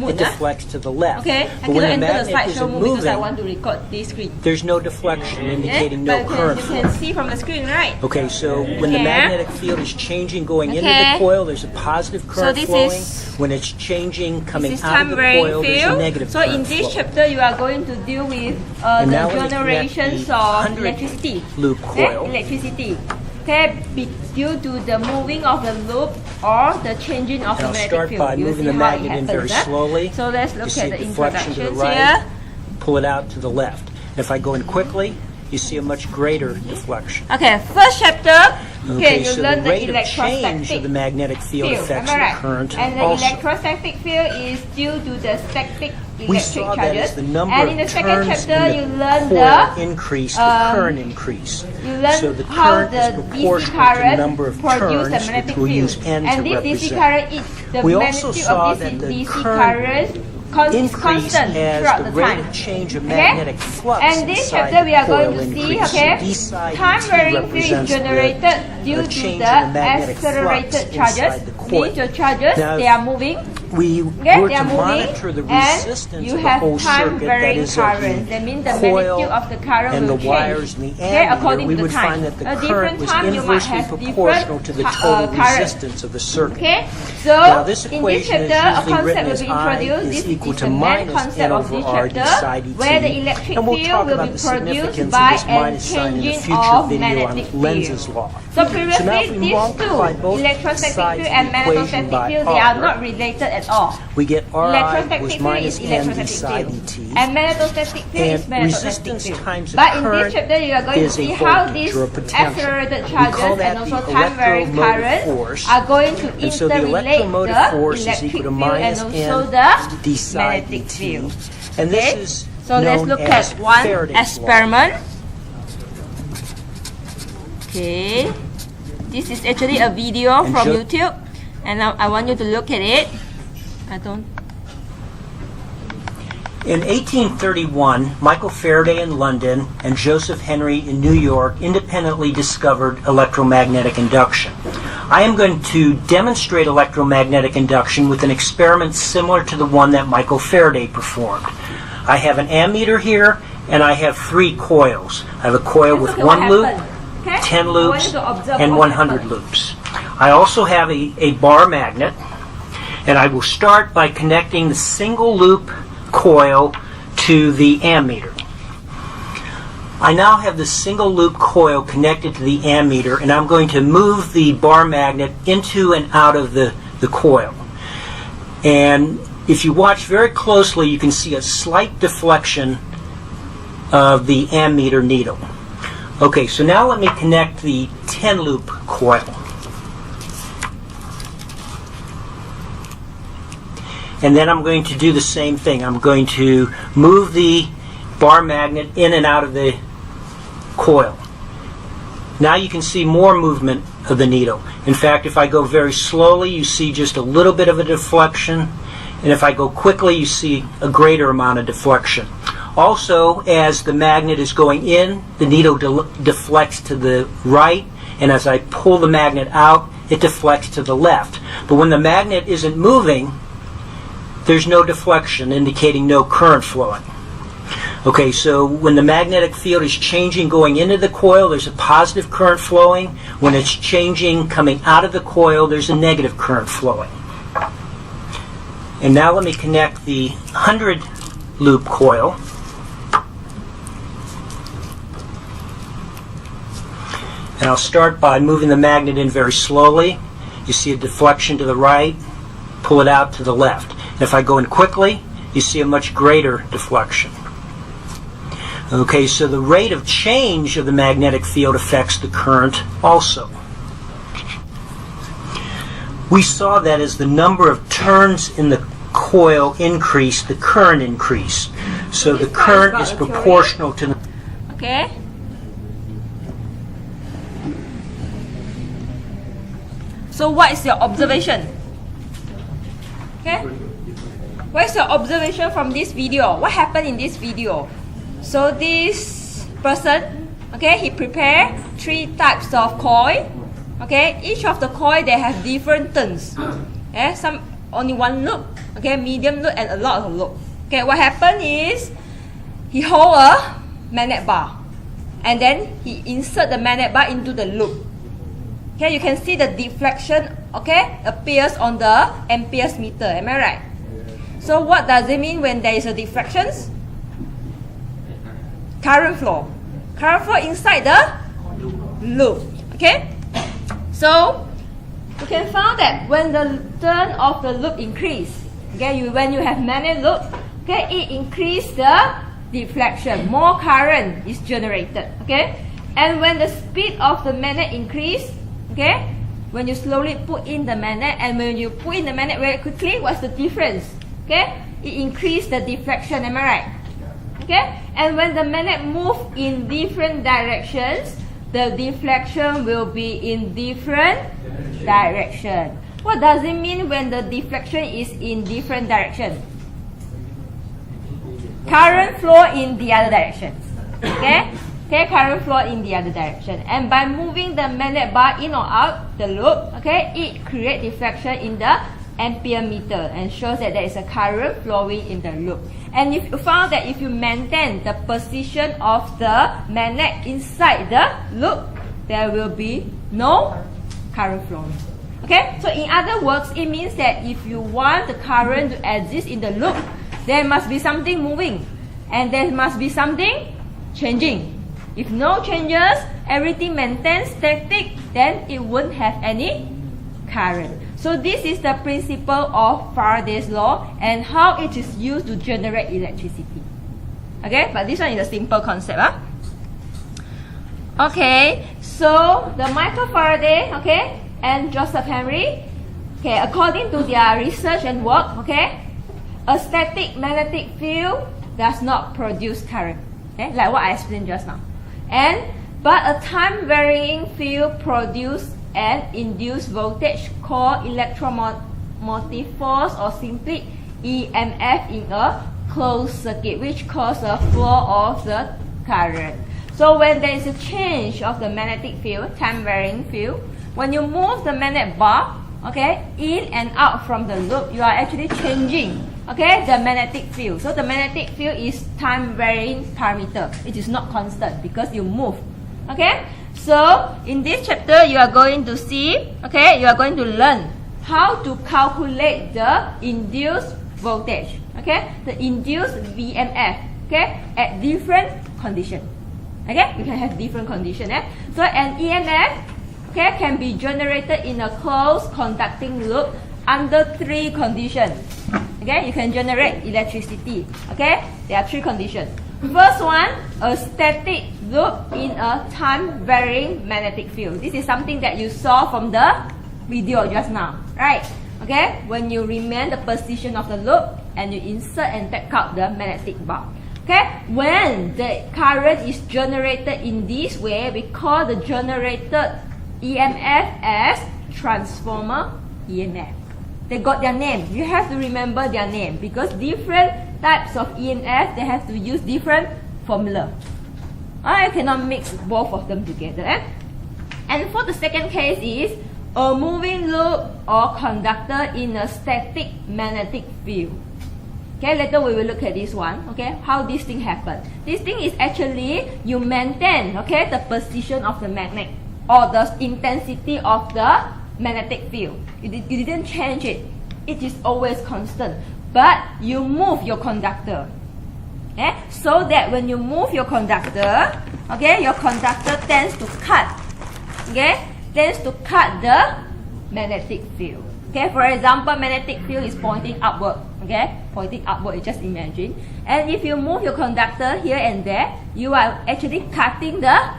it deflects to the left. Okay, I but when cannot the enter the magnet slideshow isn't mode because I moving, want to record this screen. there's no deflection, indicating no current You flow. can see from the screen, right? Okay, so when the magnetic field is changing going into Okay. the coil, there's a positive current this flowing. is- When it's changing coming This is out of the time-varying coil, there's a field. negative So current in this flowing. chapter, you are going to deal with And the now let me connect generations the of 100 electricity. loop coil. Electricity. Okay, due to the moving of the loop or the changing of And the I'll magnetic start field. by You'll moving see the how it magnet in happens, very slowly. So let's You look see at the deflection to the introductions right, here. pull it out to the left. If I go in quickly, you see a much greater deflection. Okay, first chapter. Okay, you so learn the the rate of change of electrostatic the magnetic field field. affects Am I the right? current And the also. electrostatic field is due to the static We electric saw that charges. as the number And in the of second turns chapter, in you the learn coil increase, the um, current increase. you learn So the how current the is DC proportional to the current number of produce turns, the which magnetic we'll field. use N And to this DC represent. current is the We also magnitude saw of that this the DC current current is increase constant as throughout the the rate time. of change of Okay? magnetic flux And this inside chapter we the are going coil to see, increase. okay, So D side time T varying field is represents generated due the to change the in the magnetic accelerated flux charges. inside the coil. Means your charges, Now, they are moving. We Okay, were they to are moving, monitor the and resistance you of the have whole time circuit, that varying is of current. That means the the coil magnitude of the current and the will change. wires and the Okay, ammeter, according we to the would time. find that the A current different was time, you might inversely have proportional to the different, total current. resistance of the circuit. Okay, so Now this in this equation is chapter, a usually concept written will as be I introduced. is This equal is to the main minus concept N of over this R d chapter, psi dt. where the electric And we'll field talk will about be the produced significance by of this a minus sign in a changing future of video on magnetic Lenz's field. law. So So now previously, if we these multiply two, both electrostatic sides field of and the equation magnetostatic by field, they are R, not related at all. we get Ri Electrostatic was field minus is N d electrostatic psi field, dt. and magnetostatic field is And magnetostatic resistance field. times the But in this current chapter, you are going to is a see how voltage these or a potential. accelerated We call charges that and also the time varying electromotive current force. are going to And so the interrelate electromotive the force is electric equal to field and minus also N the d psi magnetic dt. field. And this Okay? is So let's known look as at one Faraday's law. experiment. Okay, this is actually a video And from show- YouTube, and now I want you to look at it. I don't. In 1831, Michael Faraday in London and Joseph Henry in New York independently discovered electromagnetic induction. I am going to demonstrate electromagnetic induction with an experiment similar to the one that Michael Faraday performed. I have an ammeter here, and I have 3 coils. I have a coil with Okay, what 1 loop, happened? Okay? 10 I want loops, you to observe and what 100 happened. loops. I also have a bar magnet, and I will start by connecting the single loop coil to the ammeter. I now have the single loop coil connected to the ammeter, and I'm going to move the bar magnet into and out of the coil. And if you watch very closely, you can see a slight deflection of the ammeter needle. Okay, so now let me connect the 10 loop coil. And then I'm going to do the same thing. I'm going to move the bar magnet in and out of the coil. Now you can see more movement of the needle. In fact, if I go very slowly, you see just a little bit of a deflection. And if I go quickly, you see a greater amount of deflection. Also, as the magnet is going in, the needle deflects to the right. And as I pull the magnet out, it deflects to the left. But when the magnet isn't moving, there's no deflection, indicating no current flowing. Okay, so when the magnetic field is changing going into the coil, there's a positive current flowing. When it's changing coming out of the coil, there's a negative current flowing. And now let me connect the 100 loop coil. And I'll start by moving the magnet in very slowly. You see a deflection to the right, pull it out to the left. And if I go in quickly, you see a much greater deflection. Okay, so the rate of change of the magnetic field affects the current also. We saw that as the number of turns in the coil increased, the current increased. So the current is proportional to the... Okay. So what is your observation? Okay. What is your observation from this video? What happened in this video? So this person, okay, he prepared 3 types of coil. Okay, each of the coil they have different turns. Okay, some only 1 loop, Okay, medium loop and a lot of loop. Okay, what happened is he hold a magnet bar and then he insert the magnet bar into the loop. Okay, you can see the deflection, okay, appears on the amperes meter. Am I right? So what does it mean when there is a deflection? Current flow. Current flow inside the loop. Okay? So you can find that when the turn of the loop increase, okay, when you have magnet loop, okay, it increase the deflection. More current is generated. Okay? And when the speed of the magnet increase, okay, when you slowly put in the magnet and when you put in the magnet very quickly, what's the difference? Okay? It increase the deflection. Am I right? Okay? And when the magnet move in different directions, the deflection will be in different direction. What does it mean when the deflection is in different direction? Current flow in the other direction. Okay? Okay, current flow in the other direction. And by moving the magnet bar in or out the loop, okay, it creates deflection in the ampere meter and shows that there is a current flowing in the loop. And if you found that if you maintain the position of the magnet inside the loop, there will be no current flowing. Okay, so in other words, it means that if you want the current to exist in the loop, there must be something moving and there must be something changing. If no changes, everything maintains static, then it won't have any current. So this is the principle of Faraday's law and how it is used to generate electricity. Okay, but this one is a simple concept. Okay, so the Michael Faraday, okay, and Joseph Henry, okay, according to their research and work, okay, a static magnetic field does not produce current, okay, like what I explained just now. But a time varying field produces an induced voltage called electromotive force or simply EMF in a closed circuit, which causes a flow of the current. So when there is a change of the magnetic field, time varying field, when you move the magnet bar, okay, in and out from the loop, you are actually changing, okay, the magnetic field. So the magnetic field is time varying parameter. It is not constant because you move. Okay, so in this chapter you are going to see, okay, you are going to learn how to calculate the induced voltage, okay, the induced VMF, okay, at different conditions. Okay, we can have different conditions. So an EMF, okay, can be generated in a closed conducting loop under three conditions. Okay, you can generate electricity. Okay, there are three conditions. First one, a static loop in a time varying magnetic field. This is something that you saw from the video just now, right? Okay, when you remain the position of the loop and you insert and take out the magnetic bar. Okay, when the current is generated in this way, we call the generated EMF as transformer EMF. They got their name. You have to remember their name because different types of EMF, they have to use different formula. I cannot mix both of them together. And for the second case is a moving loop or conductor in a static magnetic field. Okay, later we will look at this one. Okay, how this thing happen. This thing is actually you maintain, okay, the position of the magnet or the intensity of the magnetic field. You didn't change it. It is always constant. But you move your conductor. Okay? So that when you move your conductor, okay, your conductor tends to cut. Okay? Tends to cut the magnetic field. Okay, for example, magnetic field is pointing upward. Okay? Pointing upward, you just imagine. And if you move your conductor here and there, you are actually cutting the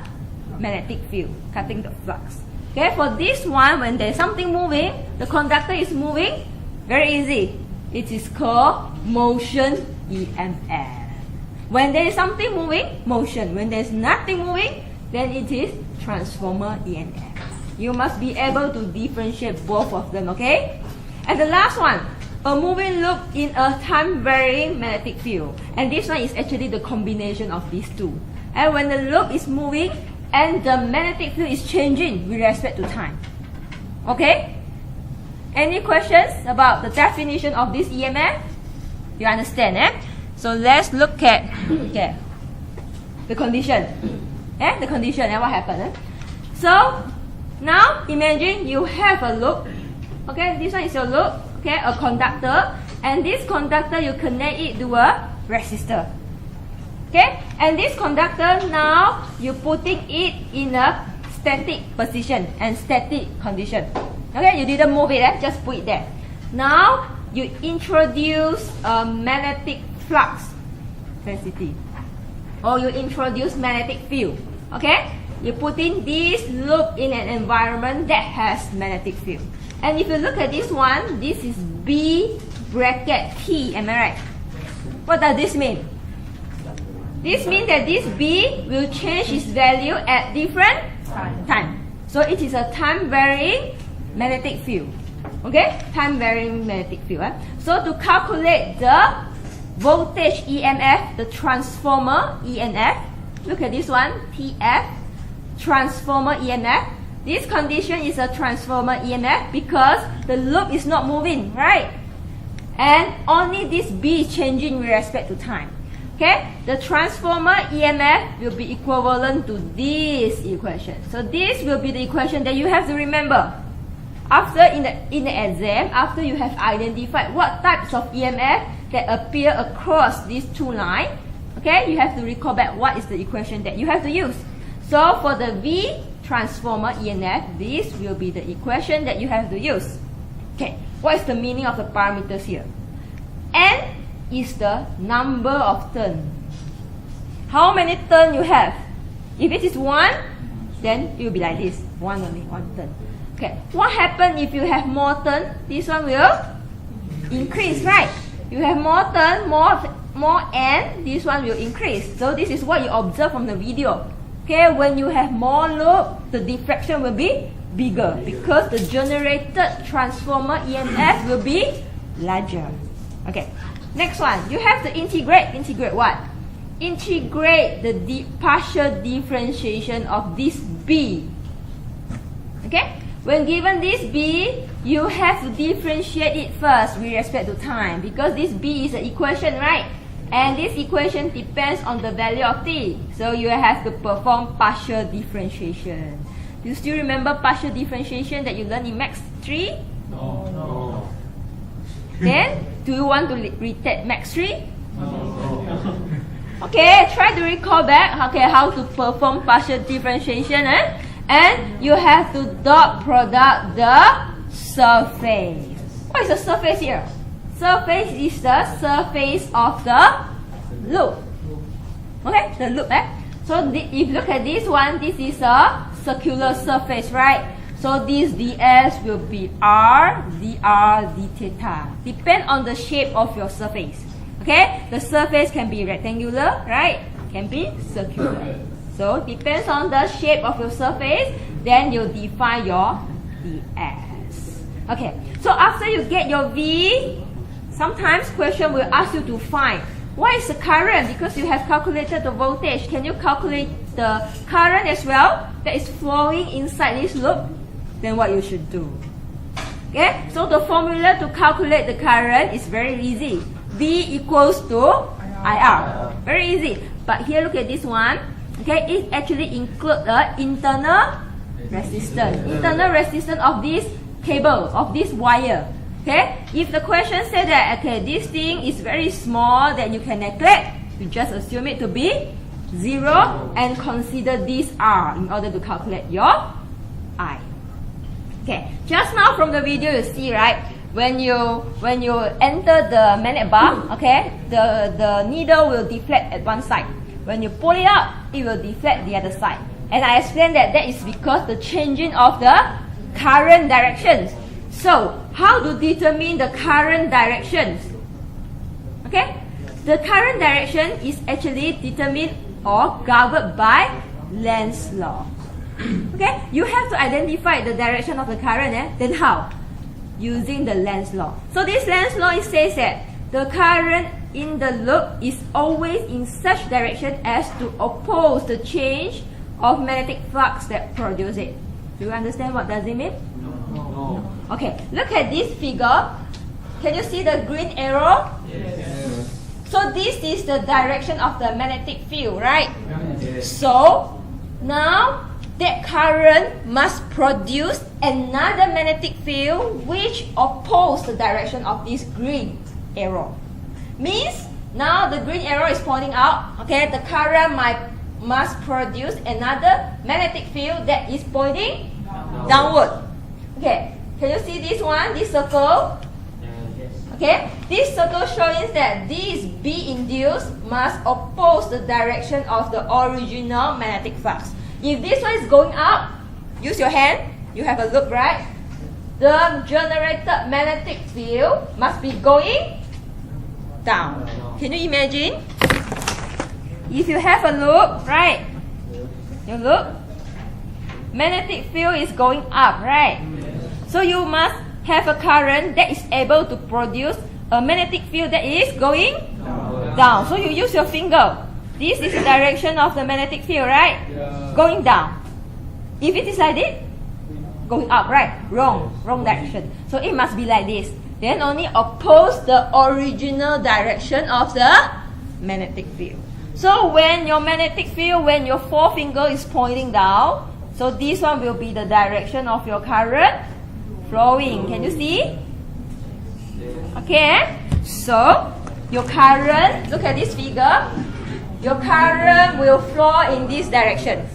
magnetic field, cutting the flux. Okay, for this one, when there is something moving, the conductor is moving, very easy. It is called motion EMF. When there is something moving, motion. When there is nothing moving, then it is transformer EMF. You must be able to differentiate both of them, okay? And the last one, a moving loop in a time varying magnetic field. And this one is actually the combination of these two. And when the loop is moving, and the magnetic field is changing with respect to time. Okay? Any questions about the definition of this EMF? You understand, eh? So let's look at the condition. The condition and what happened. So now imagine you have a loop. Okay, this one is your loop. Okay, a conductor, and this conductor you connect it to a resistor. Okay, and this conductor now you putting it in a static position and static condition. Okay, you didn't move it, just put it there. Now you introduce a magnetic flux density, or you introduce magnetic field. Okay, you put in this loop in an environment that has magnetic field. And if you look at this one, this is B bracket T, am I right? What does this mean? This means that this B will change its value at different time. So it is a time varying magnetic field. Okay, time varying magnetic field. So to calculate the voltage EMF, the transformer EMF, look at this one, TF, transformer EMF. This condition is a transformer EMF because the loop is not moving, right? And only this B is changing with respect to time. Okay, the transformer EMF will be equivalent to this equation. So this will be the equation that you have to remember. After in the exam, after you have identified what types of EMF that appear across these two lines, okay, you have to recall back what is the equation that you have to use. So for the V transformer EMF, this will be the equation that you have to use. Okay, what is the meaning of the parameters here? N is the number of turns. How many turns you have? If it is 1, then it will be like this. 1 only, 1 turn. Okay, what happens if you have more turns? This one will increase, right? You have more turns, more N, this one will increase. So this is what you observe from the video. Okay, when you have more loop, the diffraction will be bigger because the generated transformer EMF will be larger. Okay, next one, you have to integrate. Integrate what? Integrate the partial differentiation of this B. Okay, when given this B, you have to differentiate it first with respect to time because this B is an equation, right? And this equation depends on the value of t. So you have to perform partial differentiation. Do you still remember partial differentiation that you learned in Max 3? No. Then, do you want to retake Max 3? No. Okay, try to recall back how to perform partial differentiation. And you have to dot product the surface. What is the surface here? Surface is the surface of the loop. Okay, the loop. So if you look at this one, this is a circular surface, right? So this ds will be r, dr, d theta. Depend on the shape of your surface. Okay, the surface can be rectangular, right? Can be circular. So depends on the shape of your surface, then you define your ds. Okay, so after you get your V, sometimes question will ask you to find what is the current because you have calculated the voltage. Can you calculate the current as well that is flowing inside this loop? Then what you should do? Okay, so the formula to calculate the current is very easy. V equals to IR. Very easy. But here look at this one. Okay, it actually includes the internal resistance. Internal resistance of this cable, of this wire. Okay, if the question said that this thing is very small that you can neglect, you just assume it to be 0 and consider this R in order to calculate your I. Okay, just now from the video you see, right, when you enter the magnet bar, okay, the needle will deflect at one side. When you pull it out, it will deflect the other side. And I explained that is because the changing of the current directions. So, how to determine the current directions? Okay, the current direction is actually determined or governed by Lenz's law. Okay, you have to identify the direction of the current. Then how? Using the Lenz's law. So this Lenz's law says that the current in the loop is always in such direction as to oppose the change of magnetic flux that produces it. Do you understand what does it mean? No. Okay, look at this figure. Can you see the green arrow? Yes. So this is the direction of the magnetic field, right? Yes. So now that current must produce another magnetic field which opposes the direction of this green arrow. Means now the green arrow is pointing out. Okay, the current must produce another magnetic field that is pointing downward. Okay, can you see this one? This circle. Okay, this circle shows that this B induced must oppose the direction of the original magnetic flux. If this one is going up, use your hand, you have a look, right? The generated magnetic field must be going down. Can you imagine? If you have a look, right? You look, magnetic field is going up, right? So you must have a current that is able to produce a magnetic field that is going down. So you use your finger. This is the direction of the magnetic field, right? Going down. If it is like this, going up, right? Wrong direction. So it must be like this. Then only oppose the original direction of the magnetic field. So when your magnetic field, when your forefinger is pointing down, so this one will be the direction of your current flowing. Can you see? Okay, so your current, look at this figure, your current will flow in this direction.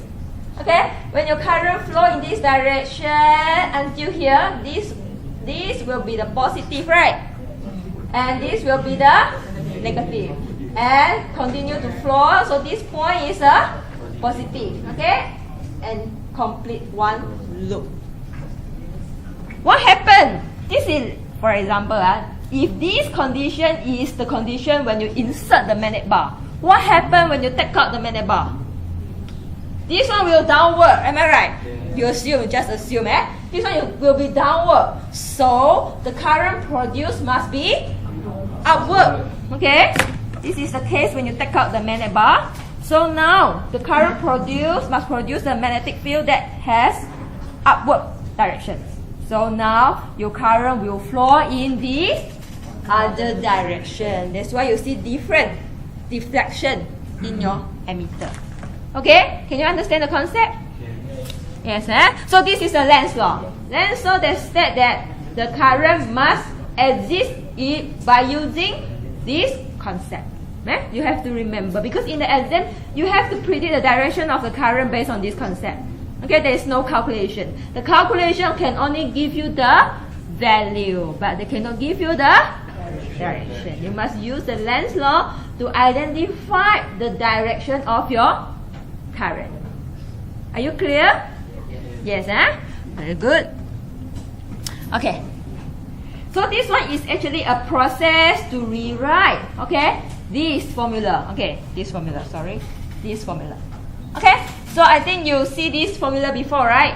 Okay, when your current flow in this direction until here, this will be the positive, right? And this will be the negative. And continue to flow, so this point is a positive. Okay, and complete one loop. What happened? This is, for example, if this condition is the condition when you insert the magnet bar, what happened when you take out the magnet bar? This one will downward, am I right? You assume, just assume, This one will be downward. So the current produced must be upward. Okay? This is the case when you take out the magnet bar. So now the current produced must produce a magnetic field that has upward direction. So now your current will flow in the other direction. That's why you see different deflection in your ammeter. Okay? Can you understand the concept? Yes. So this is a Lenz's law. Lenz's law that said that the current must exist by using this concept. You have to remember, because in the exam you have to predict the direction of the current based on this concept. Okay, there is no calculation. The calculation can only give you the value, but they cannot give you the direction. You must use the Lenz's law to identify the direction of your current. Are you clear? Yes, Very good. Okay. So this one is actually a process to rewrite, okay, this formula. Okay, this formula, sorry. This formula. Okay, so I think you see this formula before, right?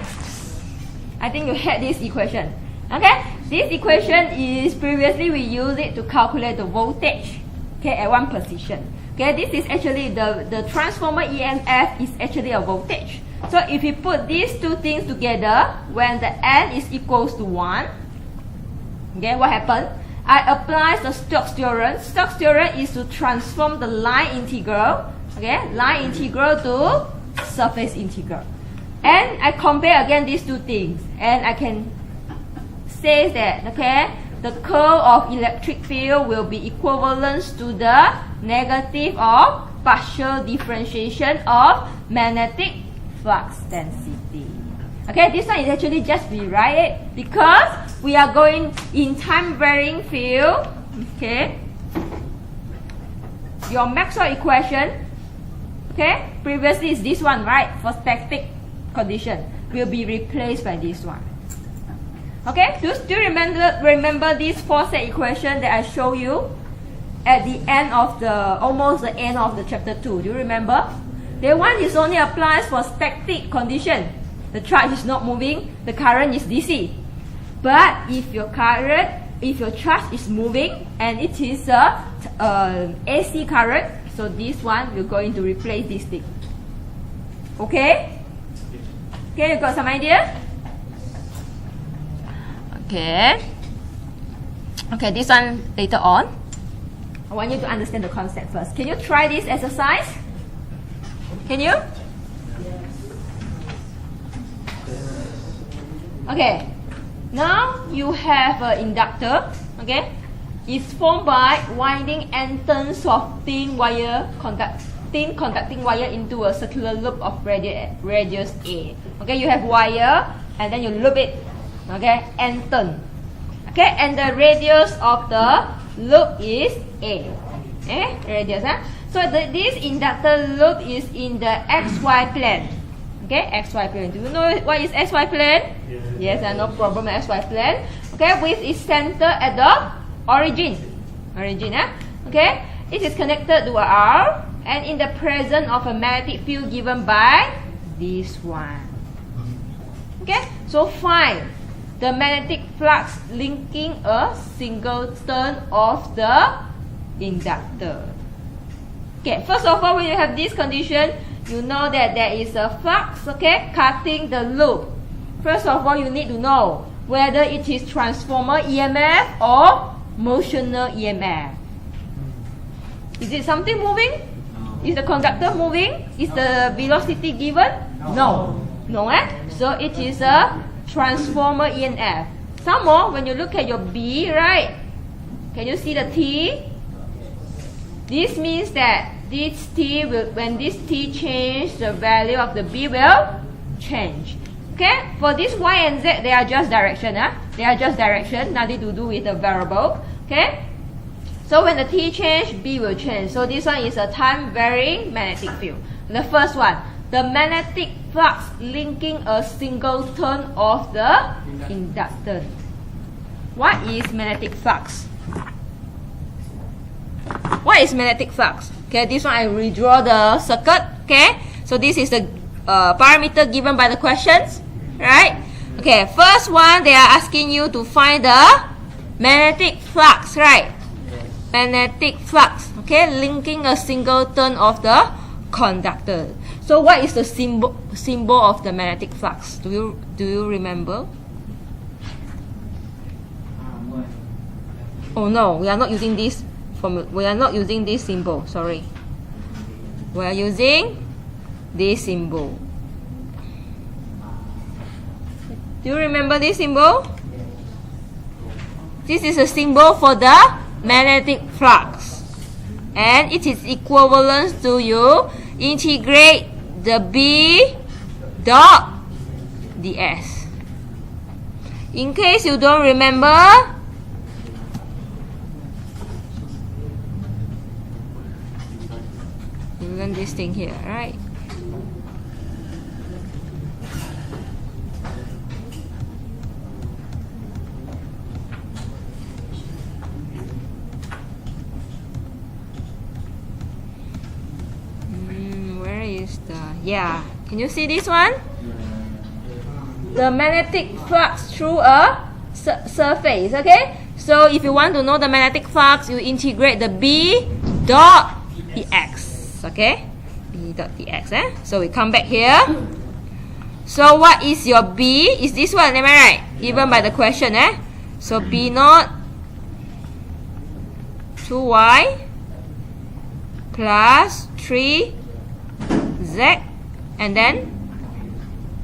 I think you had this equation. Okay, this equation is previously we used it to calculate the voltage, okay, at one position. Okay, this is actually the transformer EMF is actually a voltage. So if you put these two things together, when the n is equals to 1, okay, what happened? I apply the Stokes theorem. Stokes theorem is to transform the line integral, okay, line integral to surface integral. And I compare again these two things, and I can say that, okay, the curl of electric field will be equivalent to the negative of partial differentiation of magnetic flux density. Okay, this one is actually just rewrite it because we are going in time varying field. Okay, your Maxwell equation, okay, previously is this one, right? For static condition will be replaced by this one. Okay, do you remember this Faraday equation that I show you at the end of almost the end of the chapter 2? Do you remember? The one is only applies for static condition. The charge is not moving, the current is DC. But if your charge is moving and it is a AC current, so this one we're going to replace this thing. Okay? Okay, you got some idea? Okay. Okay, this one later on. I want you to understand the concept first. Can you try this exercise? Can you? Okay. Now you have an inductor. Okay. It's formed by winding n turns of thin conducting wire into a circular loop of radius A. Okay, you have wire and then you loop it. Okay, n turn. Okay, and the radius of the loop is A. Okay, radius. So this inductor loop is in the XY plane. Okay, XY plane. Do you know what is XY plane? Yes, no problem. XY plane. Okay, with its center at the origin. Okay, it is connected to a R and in the presence of a magnetic field given by this one. Okay, so find the magnetic flux linking a single turn of the inductor. Okay, first of all, when you have this condition, you know that there is a flux, okay, cutting the loop. First of all, you need to know whether it is transformer EMF or motional EMF. Is it something moving? Is the conductor moving? Is the velocity given? No. No, So it is a transformer EMF. Some more, when you look at your B, right? Can you see the T? This means that this T will, when this T change, the value of the B will change. Okay? For this Y and Z, they are just direction. They are just direction, nothing to do with the variable. Okay? So when the T change, B will change. So this one is a time varying magnetic field. The first one, the magnetic flux linking a single turn of the inductor. What is magnetic flux? What is magnetic flux? Okay, this one I redraw the circuit. Okay, so this is the parameter given by the questions, right? Okay, first one they are asking you to find the magnetic flux, right? Magnetic flux, okay, linking a single turn of the conductor. So what is the symbol of the magnetic flux? Do you remember? Oh no, we are not using this we are not using this symbol, sorry. We are using this symbol. Do you remember this symbol? This is a symbol for the magnetic flux. And it is equivalent to you integrate the B dot ds. In case you don't remember, you learn this thing here, right? Where is the, yeah, can you see this one? The magnetic flux through a surface, okay? So if you want to know the magnetic flux, you integrate the B dot dx, okay? B dot dx, So we come back here. So what is your B? Is this one, am I right? Given by the question, So B naught 2y plus 3z and then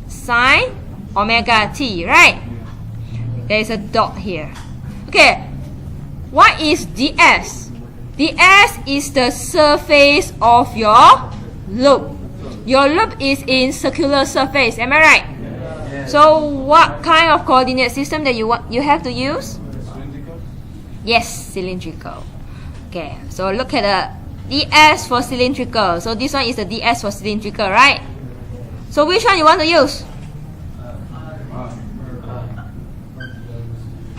sine omega t, right? There is a dot here. Okay, what is ds? ds is the surface of your loop. Your loop is in circular surface, am I right? Yes. So what kind of coordinate system that you have to use? Yes, cylindrical. Okay, so look at the ds for cylindrical. So this one is the ds for cylindrical, right? So which one you want to use?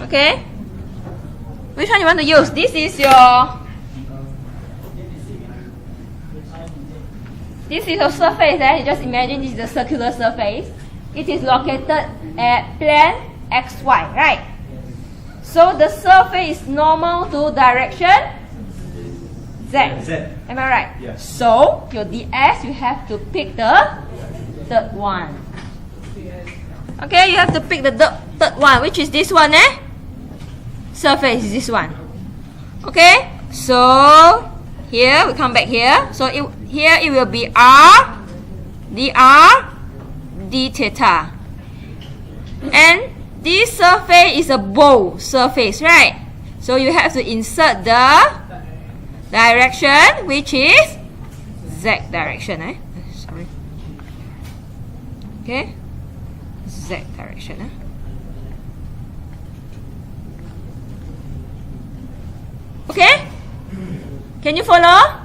Okay, which one you want to use? This is your surface. You just imagine this is a circular surface. It is located at plane xy, right? So the surface is normal to direction z. Am I right? Yes. So your ds, you have to pick the third one. Okay, you have to pick the third one, which is this one, surface is this one. Okay, so here we come back here. So here it will be r dr d theta, and this surface is a bowl surface, right? So you have to insert the direction, which is z direction, sorry. Okay, z direction. Okay, can you follow?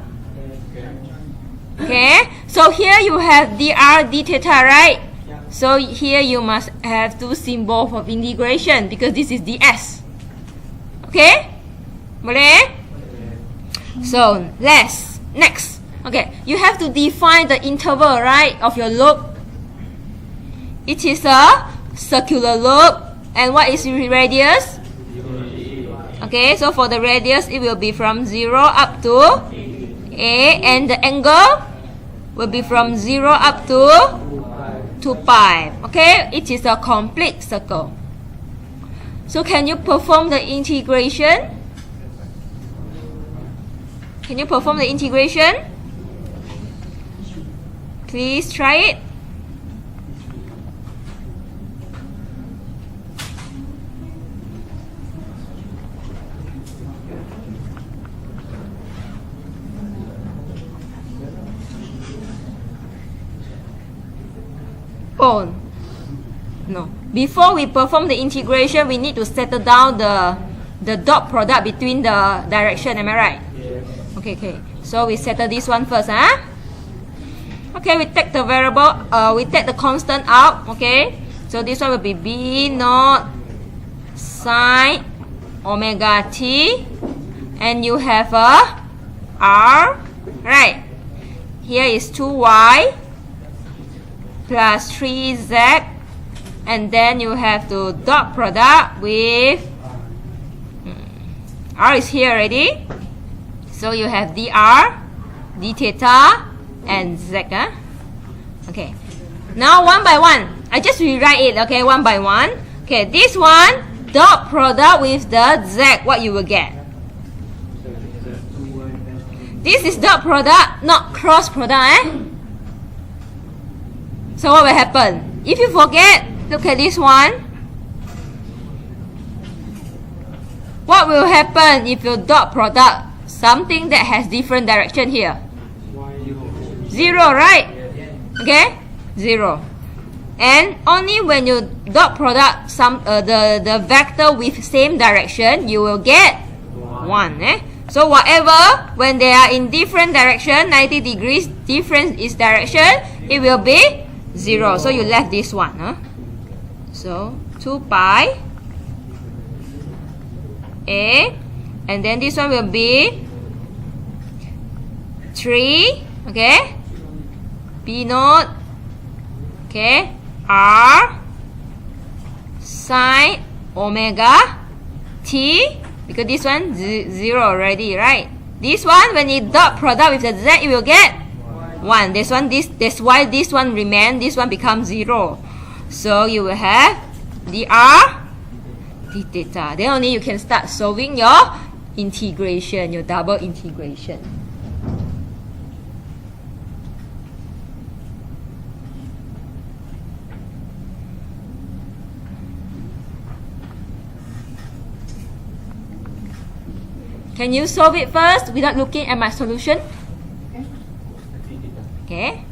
Okay, so here you have dr d theta, right? So here you must have two symbols of integration because this is ds. Okay, boleh? So next. Okay, you have to define the interval, right, of your loop. It is a circular loop, and what is the radius? Okay, so for the radius, it will be from 0 up to a, and the angle will be from 0 up to pi. Okay, it is a complete circle. So can you perform the integration? Can you perform the integration? Please try it. Oh, no. Before we perform the integration, we need to settle down the dot product between the direction. Am I right? Yes. Okay. So we settle this one first, Okay, we take the variable, we take the constant out. Okay, so this one will be b naught sine omega t, and you have a r, right? Here is 2y plus 3z, and then you have to dot product with r is here already, so you have dr, d theta, and z. Okay, now one by one, I just rewrite it. Okay, one by one. Okay, this one dot product with the z, what you will get? This is dot product, not cross product. So what will happen? If you forget, look at this one. What will happen if you dot product something that has different direction here? 0, right? Okay, 0. And only when you dot product the vector with same direction, you will get 1. So whatever, when they are in different direction, 90 degrees difference is direction, it will be 0. So you left this one. So 2 pi a, and then this one will be 3. Okay, b naught, okay, r sine omega t, because this one 0 already, right? This one, when you dot product with the z, you will get 1. That's why this one remain, this one becomes 0. So you will have dr d theta. Then only you can start solving your integration, your double integration. Can you solve it first without looking at my solution? Okay.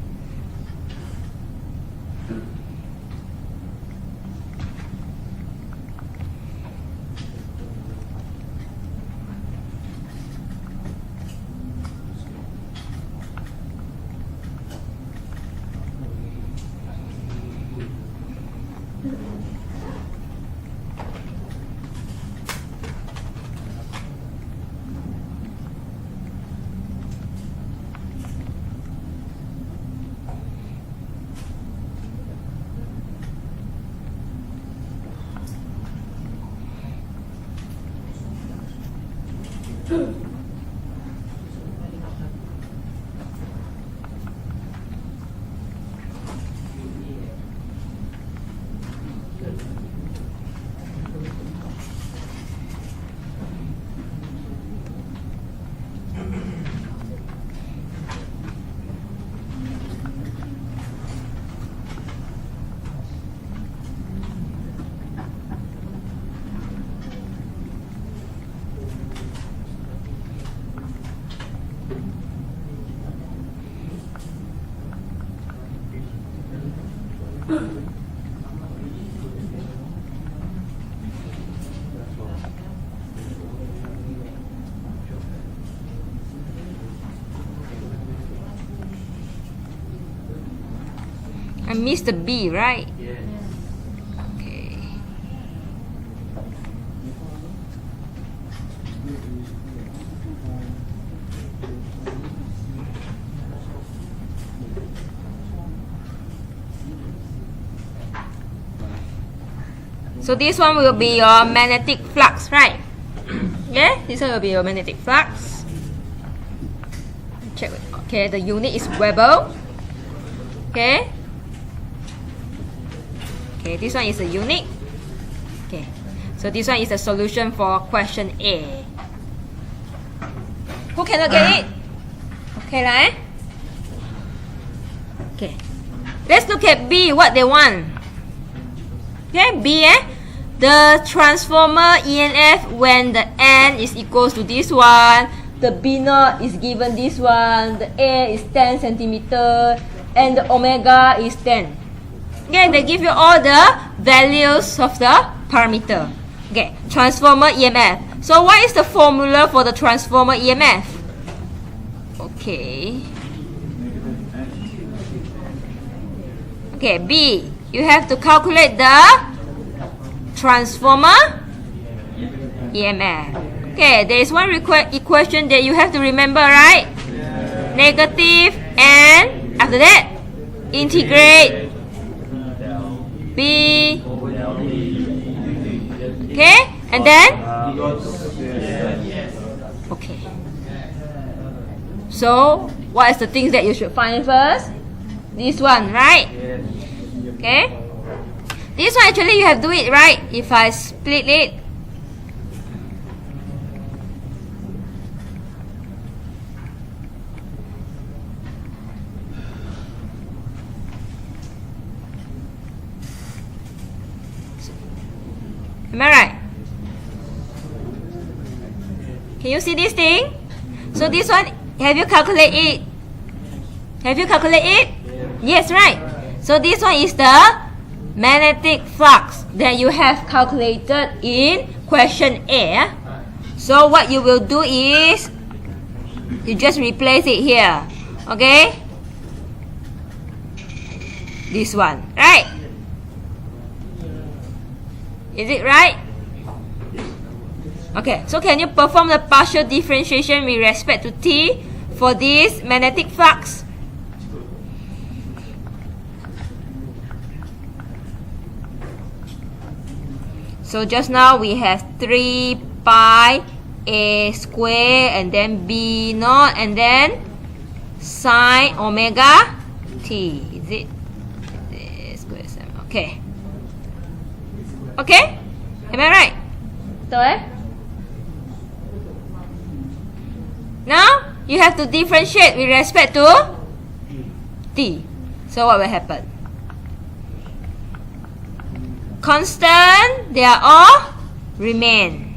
I missed the B, right? Okay. So this one will be your magnetic flux, right? Yeah, this one will be your magnetic flux. Check. Okay, the unit is Weber. Okay. Okay, this one is a unit. Okay, so this one is the solution for question A. Who cannot get it? Okay, right? Okay, let's look at B. What they want? Okay, B. The transformer EMF when the N is equals to this one, the B0 is given this one, the A is 10 centimeter, and the omega is 10. Okay, they give you all the values of the parameter. Okay, transformer EMF. So what is the formula for the transformer EMF? Okay. Okay, B. You have to calculate the transformer EMF. Okay, there is one equation that you have to remember, right? Negative, and after that, integrate B. Okay, and then okay. So what is the things that you should find first? This one, right? Okay. This one actually you have to do it, right? If I split it, am I right? Can you see this thing? So this one, have you calculated it? Have you calculated it? Yes, right. So this one is the magnetic flux that you have calculated in question A. So what you will do is, you just replace it here. Okay? This one, right? Is it right? Okay, so can you perform the partial differentiation with respect to T for this magnetic flux? So just now we have 3 pi A square and then B naught and then sine omega T. Is it? Square 7. Okay. Okay? Am I right? So, now you have to differentiate with respect to T. So what will happen? Constant, they are all remain.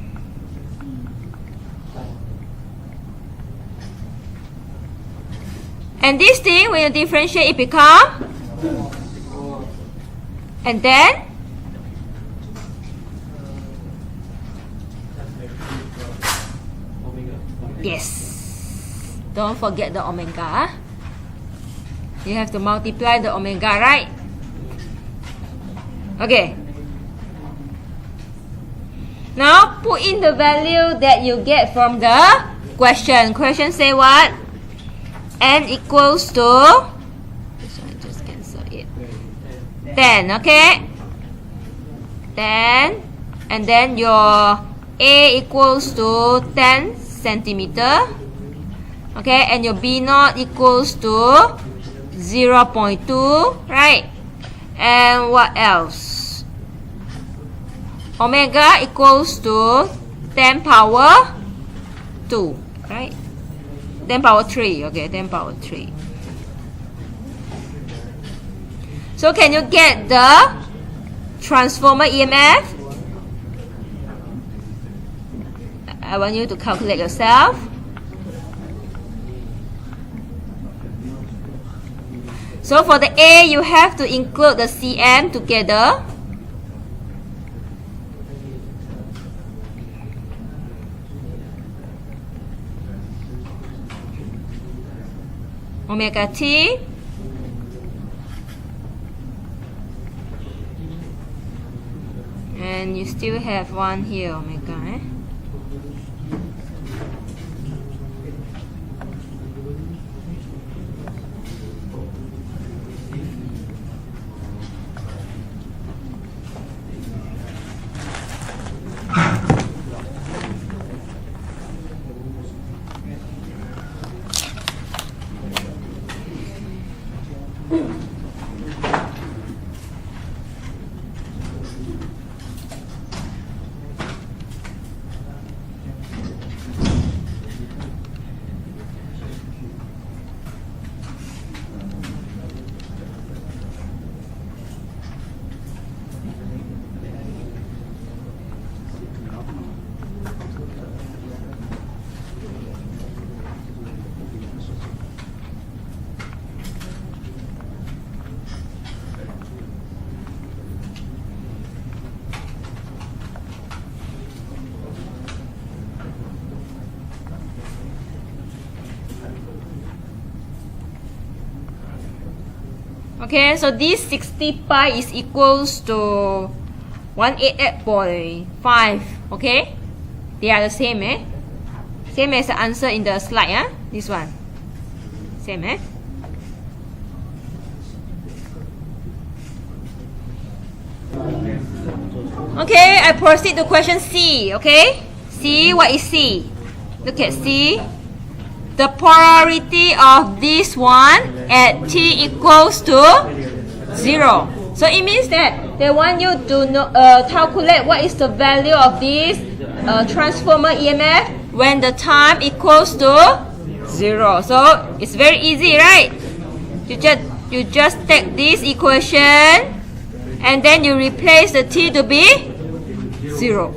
And this thing, when you differentiate, it become, and then yes, don't forget the omega. You have to multiply the omega, right? Okay. Now put in the value that you get from the question. Question say what? N equals to, so I just cancel it, 10, okay? 10, and then your A equals to 10 centimeter, okay? And your B naught equals to 0.2, right? And what else? Omega equals to 10 power 2, right? 10 power 3, okay, 10 power 3. So can you get the transformer EMF? I want you to calculate yourself. So for the A, you have to include the cm together. Omega t and you still have one here, omega, eh? Okay, so this 60 pi is equals to 188.5. Okay, they are the same, eh? Same as the answer in the slide, eh? This one, same, eh? Okay, I proceed to question C. Okay, C, what is C? Look at C. The polarity of this one at t equals to 0. So it means that they want you to calculate what is the value of this transformer EMF when the time equals to 0. So it's very easy, right? You just take this equation and then you replace the t to be 0.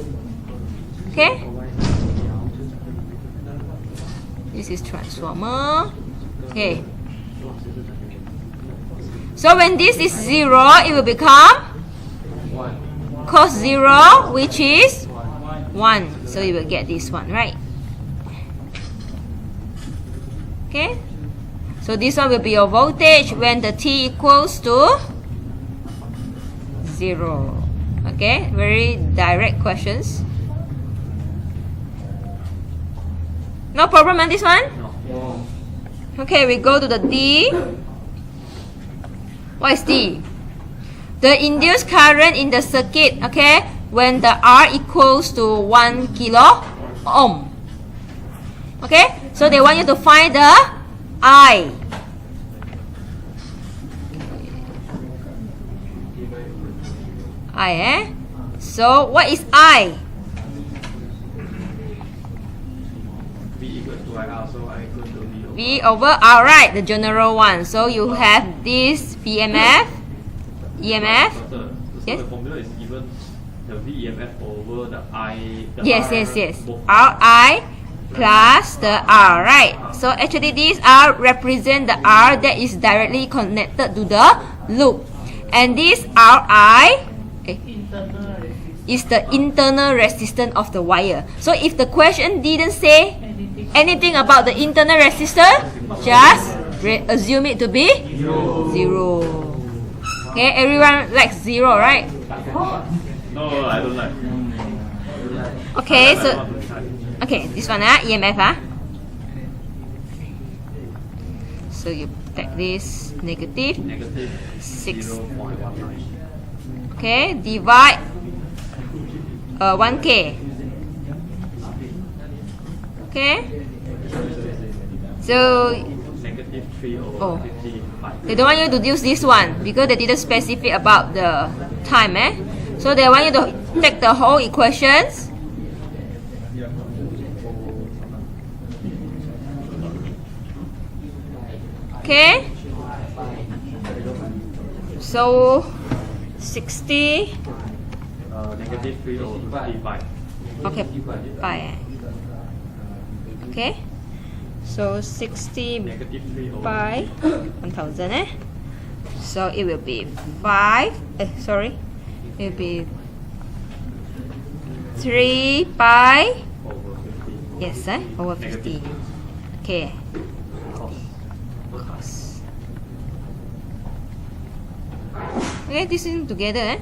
Okay? This is transformer. Okay. So when this is 0, it will become cos 0, which is 1. So you will get this one, right? Okay. So this one will be your voltage when the t equals to 0. Okay. Very direct questions. No problem on this one? No. Okay, we go to the D. What is D? The induced current in the circuit, okay, when the R equals to 1 kilo ohm. Okay, so they want you to find the I. I, eh? So what is I? V over R, right, the general one. So you have this VMF, EMF. Yes. The formula is given the VEMF over the I. Yes. Ri plus the R, right? So actually these R represent the R that is directly connected to the loop. And this Ri is the internal resistance of the wire. So if the question didn't say anything about the internal resistance, just assume it to be 0. Okay, everyone likes 0, right? No, I don't like. Okay, so this one, EMF, So you take this negative 6. 0.19. Okay, divide 1K. Okay, so Negative 3 over 55. they don't want you to use this one because they didn't specify about the time, eh? So they want you to take the whole equations. Okay, so 60. Negative 3 over 55. Okay, pi. Okay, so 60 Negative 3 over pi 1000, eh? So it will be 5. Sorry, it will be 3 pi. Over 50. Yes, over 50. Okay. Okay, this is together.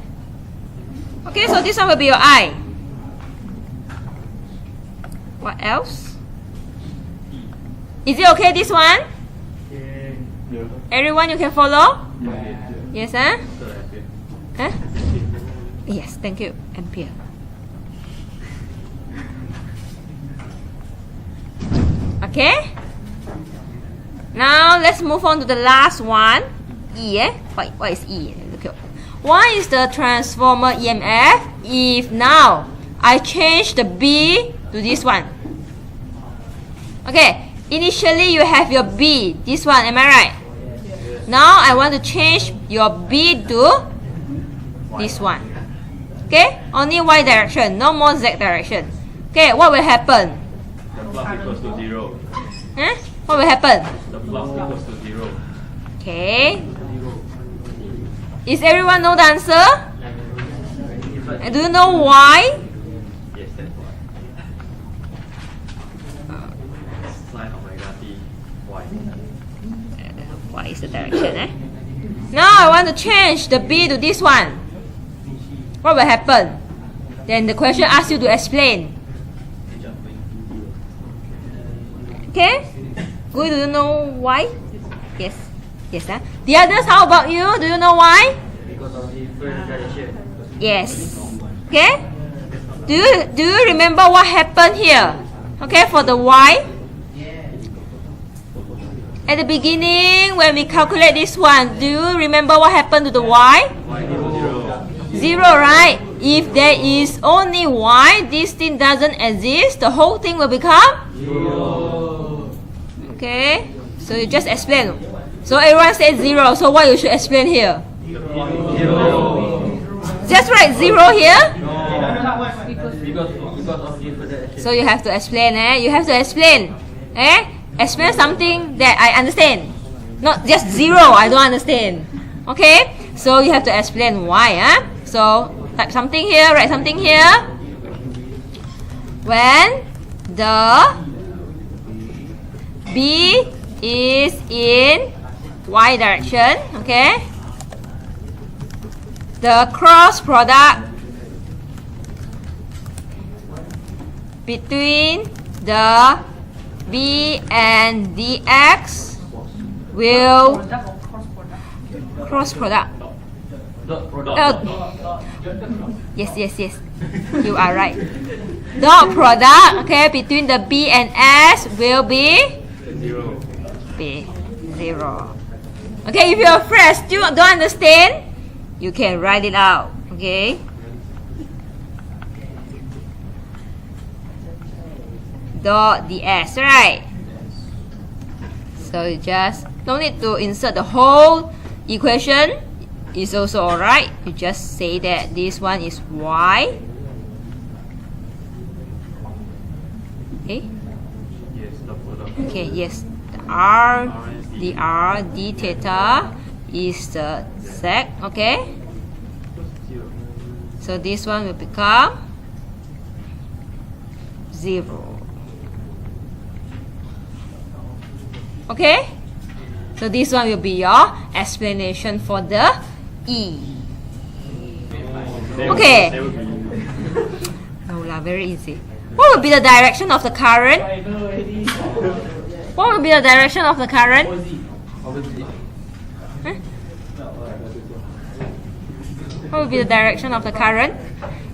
Okay, so this one will be your I. What else? Is it okay, this one? Everyone, you can follow? Yes, huh? Huh? Yes, thank you, Ampere. Okay? Now, let's move on to the last one. E, What is E? Okay. What is the transformer EMF if now I change the B to this one? Okay, initially you have your B, this one, am I right? Now I want to change your B to this one. Okay, only Y direction, no more Z direction. Okay, what will happen? The flux equals to 0. Huh? What will happen? The flux equals to 0. Okay. Is everyone know the answer? And do you know why? Yes, that's why. Sine omega t, y. What is the direction? Now I want to change the B to this one. What will happen? Then the question asks you to explain. Okay? Good, do you know why? Yes. Yes, huh? The others, how about you? Do you know why? Because of differentiation. Yes. Okay? Do you remember what happened here? Okay, for the Y? At the beginning, when we calculate this one, do you remember what happened to the Y? Y equals 0. 0, right? If there is only Y, this thing doesn't exist, the whole thing will become? 0. Okay? So you just explain. So everyone said 0, so what you should explain here? 0. Just write 0 here? Because of differentiation. So you have to explain, You have to explain. Explain something that I understand. Not just 0, I don't understand. Okay? So you have to explain why, So type something here, write something here. When the B is in Y direction, okay? The cross product between the B and dx will cross product. Yes, you are right. Dot product, okay, between the B and S will be 0. 0. Okay, if you're afraid still don't understand, you can write it out. Okay. Dot ds, right? So you just don't need to insert the whole equation. It's also alright. You just say that this one is y. Okay. Yes, the product. Okay. Yes. R, d theta is the z. Okay. 0. So this one will become 0. Okay? So this one will be your explanation for the E. Okay. No lah, very easy. What will be the direction of the current? What will be the direction of the current? Huh? What will be the direction of the current?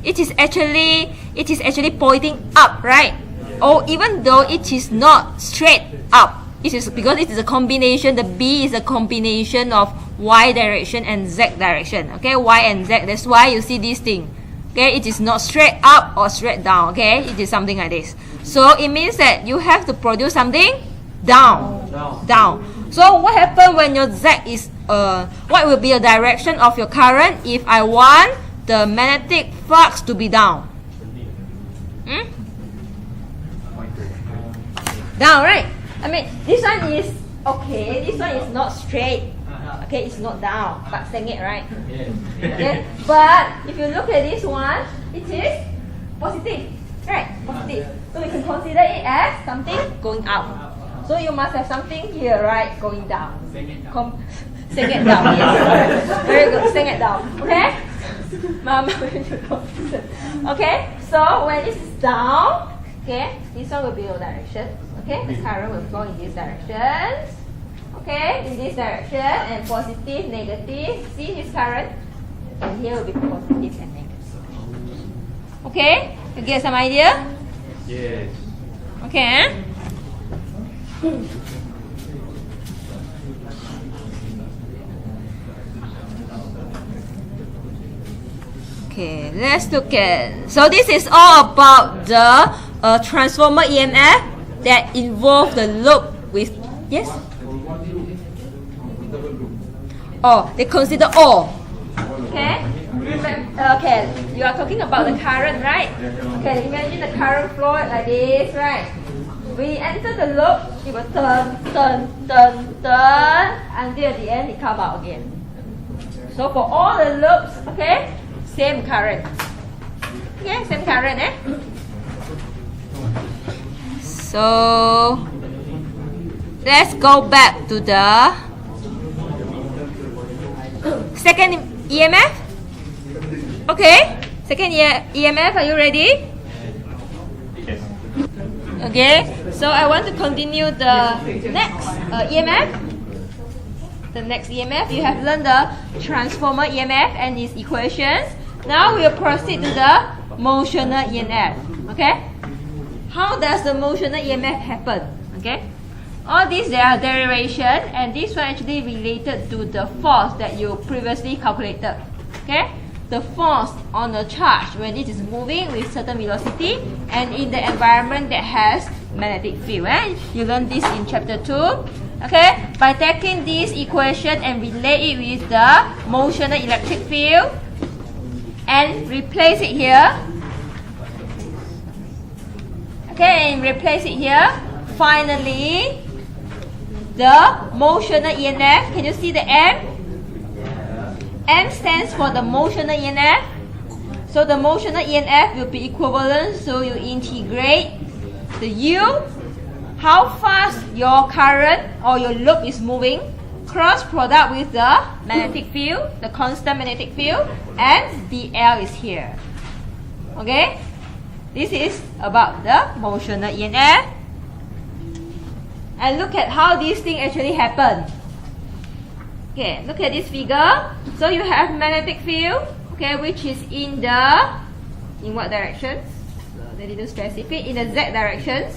It is actually pointing up, right? Or even though it is not straight up. It is because it is a combination. The B is a combination of Y direction and Z direction. Okay, Y and Z. That's why you see this thing. Okay, it is not straight up or straight down. Okay, it is something like this. So it means that you have to produce something down. So what happens when your Z is what will be the direction of your current if I want the magnetic flux to be down? Down, right? I mean, this one is okay. This one is not straight. Okay, it's not down, but sengit, right? Okay, but if you look at this one, it is positive, right? Positive. So we can consider it as something going up. So you must have something here, right? Going down. Sengit down, yes. Very good, sengit down. Okay? Mama, okay, so when this is down, okay, this one will be your direction. Okay, the current will flow in this direction. Okay, in this direction, and positive, negative. See this current? And here will be positive and negative. Okay, you get some idea? Yes. Okay. Okay, let's look at. So this is all about the transformer EMF that involve the loop with. Yes. Oh, they consider all. Okay. Okay, you are talking about the current, right? Okay, imagine the current flow like this, right? We enter the loop, it will turn until at the end it come out again. So for all the loops, okay, same current. Yeah, same current, eh? So let's go back to the second EMF. Okay, second EMF, are you ready? Yes. Okay, so I want to continue the next EMF. The next EMF, you have learned the transformer EMF and its equations. Now we'll proceed to the motional EMF. Okay, how does the motional EMF happen? Okay, all these they are derivation, and this one actually related to the force that you previously calculated. Okay, the force on a charge when it is moving with certain velocity and in the environment that has magnetic field. You learned this in chapter 2. Okay, by taking this equation and relate it with the motional electric field and replace it here. Okay, and replace it here. Finally, the motional EMF. Can you see the M? M stands for the motional EMF. So the motional EMF will be equivalent. So you integrate the U, how fast your current or your loop is moving, cross product with the magnetic field, the constant magnetic field, and dl is here. Okay, this is about the motional EMF. And look at how this thing actually happened. Okay, look at this figure. So you have magnetic field, okay, which is in what direction? So they didn't specify. In the z directions,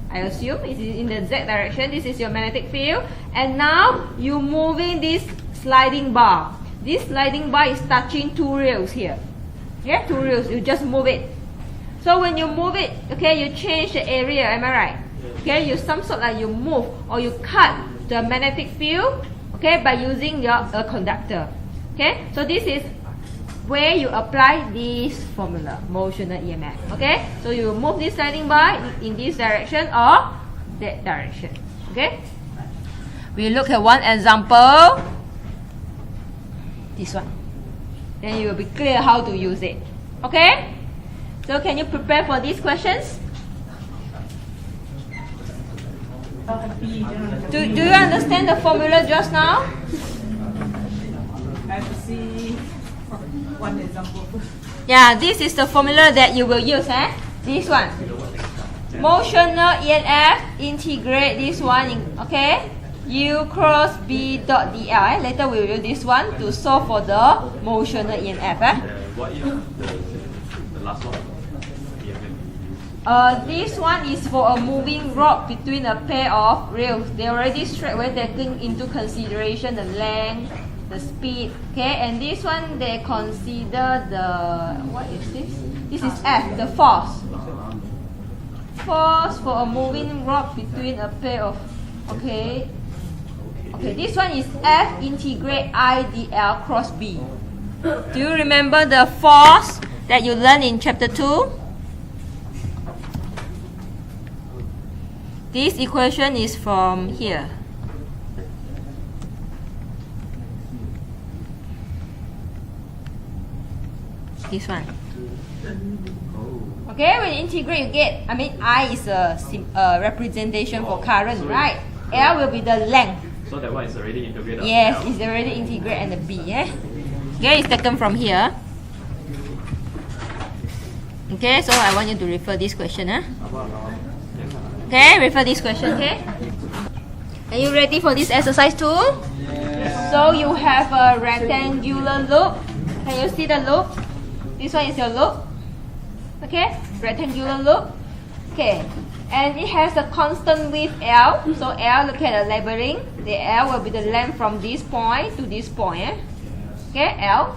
I assume it is in the z direction. This is your magnetic field, and now you moving this sliding bar. This sliding bar is touching two rails here. Yeah, two rails. You just move it. So when you move it, okay, you change the area. Am I right? Okay, you some sort like you move or you cut the magnetic field. Okay, by using your conductor. Okay, so this is where you apply this formula, motional EMF. Okay, so you move this sliding bar in this direction or that direction. Okay, we look at one example. This one. Then you will be clear how to use it. Okay, so can you prepare for these questions? Do you understand the formula just now? I have to see one example. Yeah, this is the formula that you will use, eh? This one. Motional EMF, integrate this one, okay? U cross B dot dl. Later we will use this one to solve for the motional EMF. What is the last one? This one is for a moving rod between a pair of rails. They already straight away taking into consideration the length, the speed, okay? And this one they consider the, what is this? This is F, the force. Force for a moving rod between a pair of, okay? Okay, this one is F integrate I dl cross B. Do you remember the force that you learned in chapter 2? This equation is from here. This one. Oh. Okay, when you integrate, you get, I is a representation for current, right? L will be the length. So that one is already integrated. Yes, it's already integrated and the B, Okay, it's taken from here. Okay, so I want you to refer this question, Okay, refer this question, okay? Are you ready for this exercise too? Yes. So you have a rectangular loop. Can you see the loop? This one is your loop. Okay, rectangular loop. Okay, and it has a constant width L. So L, look at the labeling. The L will be the length from this point to this point. Okay, L.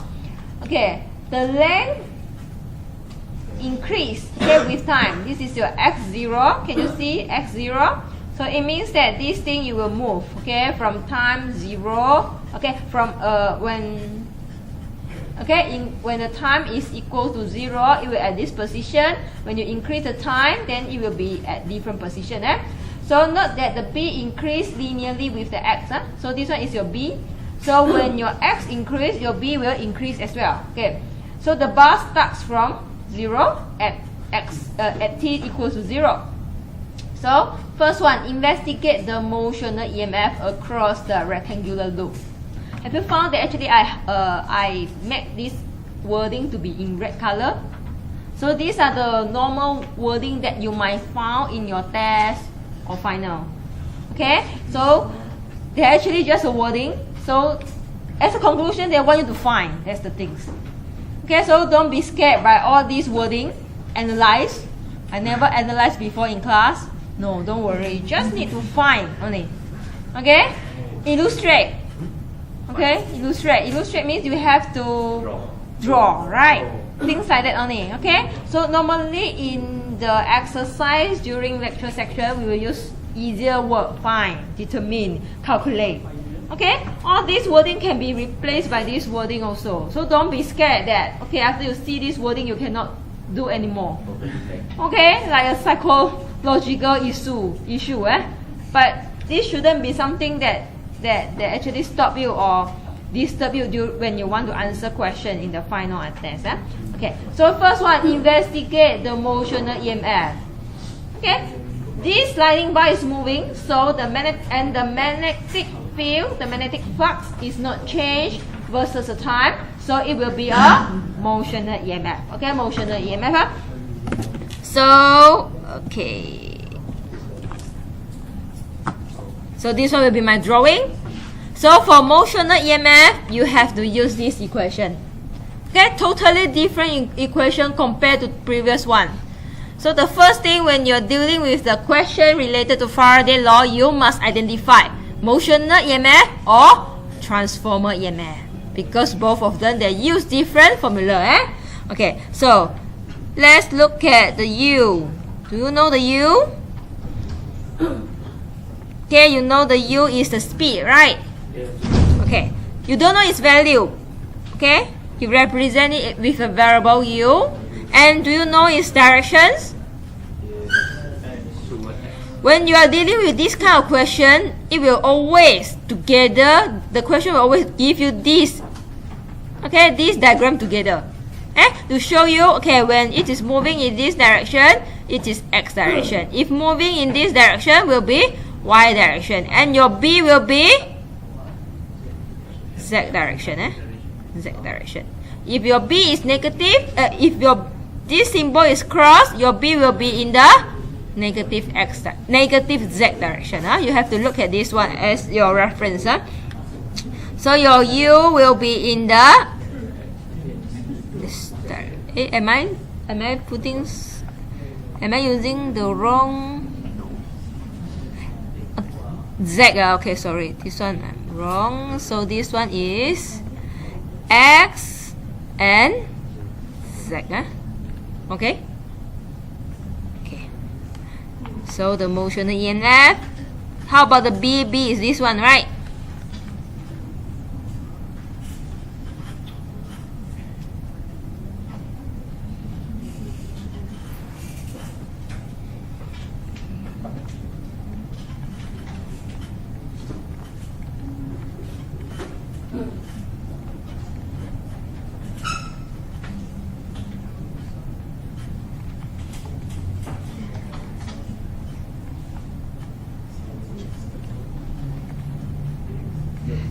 Okay, the length increase with time. This is your x0. Can you see x0? So it means that this thing you will move, okay, from time 0, okay, from when the time is equal to 0, it will at this position. When you increase the time, then it will be at different position. So note that the B increase linearly with the x. So this one is your B. So when your x increase, your B will increase as well. Okay. So the bar starts from 0 at t equals to 0. So first one, investigate the motional EMF across the rectangular loop. Have you found that actually I made this wording to be in red color? So these are the normal wording that you might find in your test or final. Okay, so they're actually just a wording. So as a conclusion, they want you to find. That's the things. Okay, so don't be scared by all these wording. Analyze. I never analyzed before in class. No, don't worry. You just need to find only. Okay? Illustrate. Okay? Illustrate. Illustrate means you have to draw, right? Things like that only. Okay? So normally in the exercise during lecture section, we will use easier word. Find, determine, calculate. Okay? All this wording can be replaced by this wording also. So don't be scared that, okay, after you see this wording, you cannot do anymore. Okay? Like a psychological issue. But this shouldn't be something that actually stop you or disturb you when you want to answer question in the final test. Okay. So first one, investigate the motional EMF. Okay? This sliding bar is moving, so the magnetic field, the magnetic flux is not changed versus the time, so it will be a motional EMF. Okay, motional EMF. So, okay. So this one will be my drawing. So for motional EMF, you have to use this equation. Okay, totally different equation compared to previous one. So the first thing when you're dealing with the question related to Faraday law, you must identify motional EMF or transformer EMF, because both of them, they use different formula. Okay, so let's look at the U. Do you know the U? Okay, you know the U is the speed, right? Okay, you don't know its value. Okay, you represent it with a variable U. And do you know its directions? When you are dealing with this kind of question, it will always together, the question will always give you this, okay, this diagram together, to show you, okay, when it is moving in this direction, it is X direction. If moving in this direction, will be Y direction, and your B will be Z direction. Z direction. If your B is negative, if this symbol is crossed, your B will be in the negative Z direction. You have to look at this one as your reference. So your U will be in the am I using the wrong Z? Okay, sorry, this one I'm wrong. So this one is X and Z. Okay. So the motional EMF. How about the B? B is this one, right?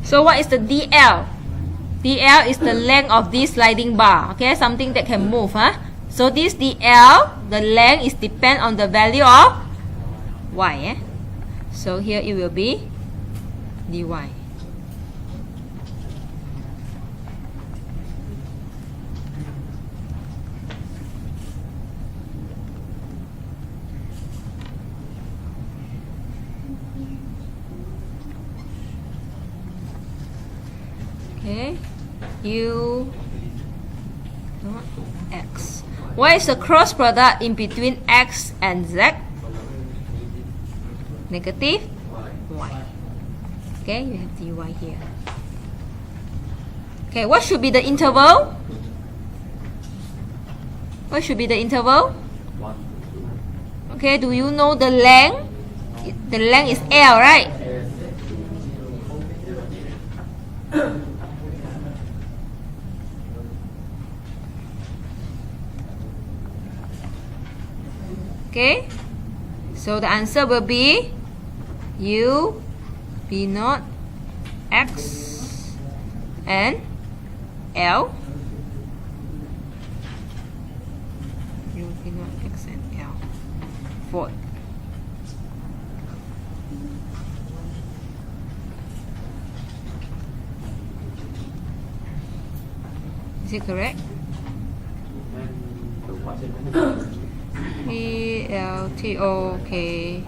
So what is the DL? DL is the length of this sliding bar. Okay, something that can move. So this DL, the length is depend on the value of y. So here it will be dy. Okay, u not x. What is the cross product in between x and z? Negative y. Okay, you have dy here. Okay, what should be the interval? What should be the interval? Okay, do you know the length? The length is L, right? Okay, so the answer will be u b naught x and L. U b naught x and L. 4. Is it correct? P L T O K.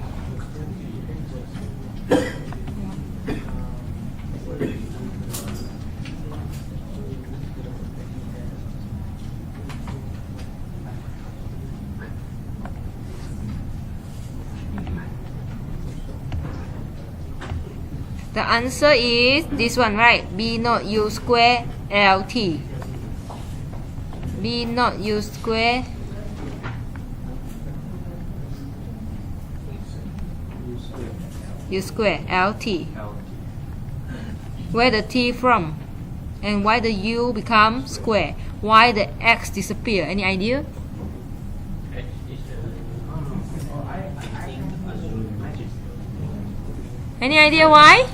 The answer is this one, right? B naught U square L T. B naught U square U square LT. Where the T from? And why the U become square? Why the X disappear? Any idea? Any idea why?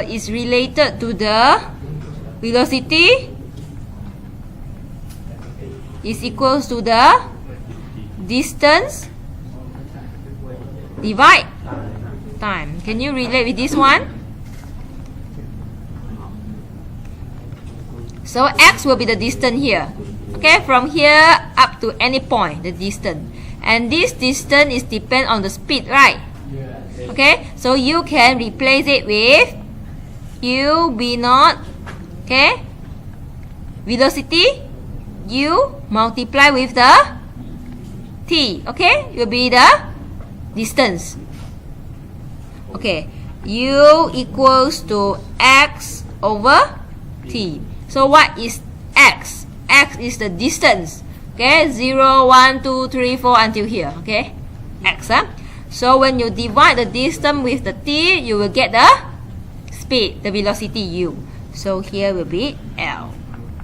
It's related to the velocity is equals to the distance divide time. Can you relate with this one? So x will be the distance here. Okay, from here up to any point, the distance. And this distance is depend on the speed, right? Okay, so you can replace it with u b naught. Okay, velocity u multiply with the t. Okay, will be the distance. Okay, u equals to x over t. So what is x? X is the distance. Okay, 0, 1, 2, 3, 4 until here. Okay, x. So when you divide the distance with the t, you will get the speed, the velocity u. So here will be L.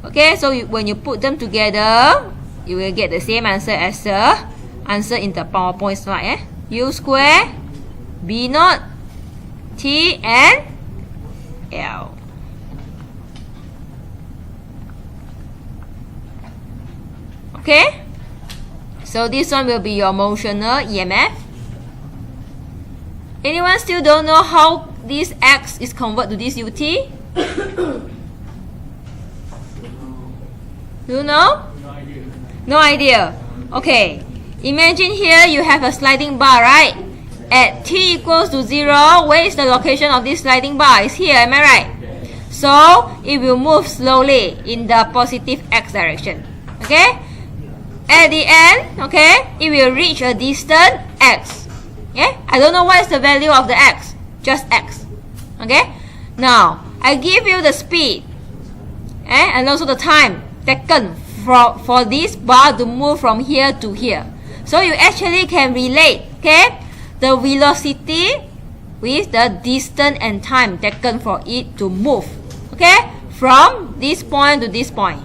Okay, so when you put them together, you will get the same answer as the answer in the PowerPoint slide. U square, B naught, T and L. Okay, so this one will be your motional EMF. Anyone still don't know how this X is converted to this UT? You know? No idea. Okay. Imagine here you have a sliding bar, right? At t equals to 0, where is the location of this sliding bar? It's here, am I right? So, it will move slowly in the positive x direction. Okay? At the end, okay, it will reach a distance x. Okay? I don't know what is the value of the x. Just x. Okay? Now, I give you the speed. And also the time taken for this bar to move from here to here. So you actually can relate, okay, the velocity with the distance and time taken for it to move, okay, from this point to this point.